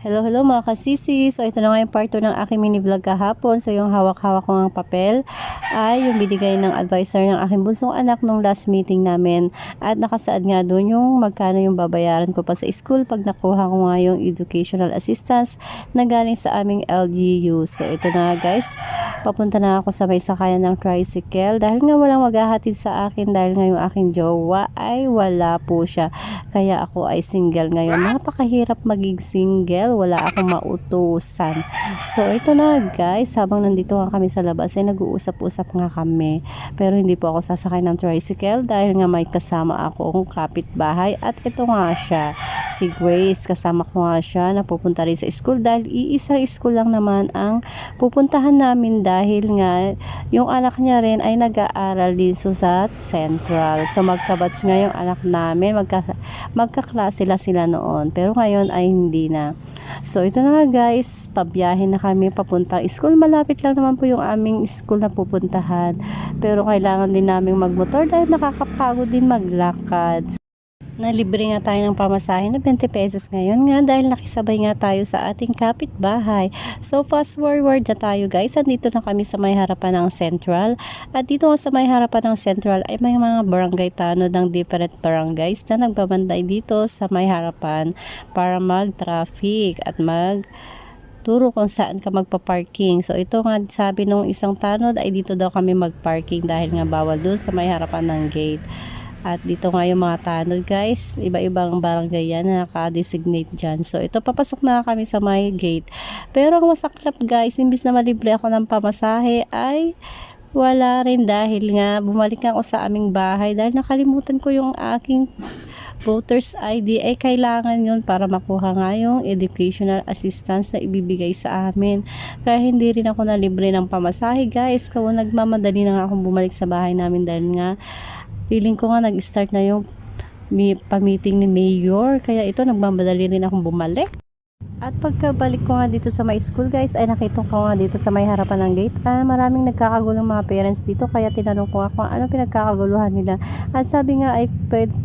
Hello mga kasisi. So ito na nga yung part 2 ng aking mini vlog kahapon. So yung hawak-hawak ko ng papel ay yung binigay ng advisor ng aking bunsong anak nung last meeting namin. At nakasaad nga doon yung magkano yung babayaran ko pa sa school pag nakuha ko nga yung educational assistance na galing sa aming LGU. So ito na guys, papunta na ako sa may sakayan ng tricycle dahil nga walang maghahatid sa akin dahil nga yung aking jowa ay wala po siya. Kaya ako ay single ngayon. Napakahirap maging single. Wala akong mautusan. So, ito na guys. Habang nandito nga kami sa labas, ay nag-uusap-usap nga kami. Pero hindi po ako sasakay ng tricycle dahil nga may kasama akong kapitbahay. At ito nga siya. Si Grace. Kasama ko nga siya na pupunta rin sa school dahil iisang school lang naman ang pupuntahan namin dahil nga yung anak niya rin ay nag-aaral din sa Central. So, magkabatch nga yung anak namin. Magkaklase sila noon. Pero ngayon ay hindi na. So, ito na nga guys, pabiyahin na kami papuntang school. Malapit lang naman po yung aming school na pupuntahan. Pero kailangan din naming magmotor dahil nakakapagod din maglakad. Nalibre nga tayo ng pamasahe na 20 pesos ngayon nga dahil nakisabay nga tayo sa ating kapitbahay. So fast forward na tayo guys. Andito na kami sa may harapan ng Central. At dito nga sa may harapan ng Central ay may mga barangay tanod ng different barangays na nagbabanday dito sa may harapan para mag-traffic at turo kung saan ka magpa-parking. So ito nga sabi nung isang tanod ay dito daw kami mag-parking dahil nga bawal doon sa may harapan ng gate. At dito nga yung mga tanod guys, iba-ibang barangay yan na naka-designate dyan. So ito, papasok na kami sa my gate. Pero ang masaklap guys, imbis na malibre ako ng pamasahe ay wala rin dahil nga bumalik ako sa aming bahay dahil nakalimutan ko yung aking voters ID ay kailangan yun para makuha nga yung educational assistance na ibibigay sa amin. Kaya hindi rin ako nalibre ng pamasahe guys. Kaya nagmamadali na nga akong bumalik sa bahay namin dahil nga feeling ko nga nag-start na yung pa-meeting ni Mayor. Kaya ito, nagmamadali rin akong bumalik. At pagkabalik ko nga dito sa my school guys, ay nakita ko nga dito sa may harapan ng gate. Maraming nagkakagulong mga parents dito. Kaya tinanong ko nga kung ano pinagkakaguluhan nila. At sabi nga ay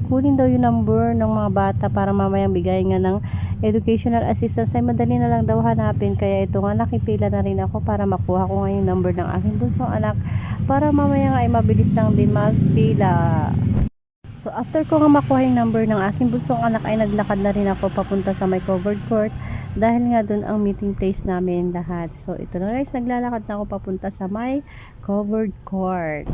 kunin daw yung number ng mga bata para mamayang bigay nga ng educational assistance. Ay madali na lang daw hanapin. Kaya ito nga nakipila na rin ako para makuha ko nga yung number ng aking bunsong anak. Para mamaya nga ay mabilis lang din magpila. So after ko nga makuha yung number ng aking bunsong anak ay naglakad na rin ako papunta sa may covered court dahil nga doon ang meeting place namin lahat. So ito na guys, naglalakad na ako papunta sa may covered court.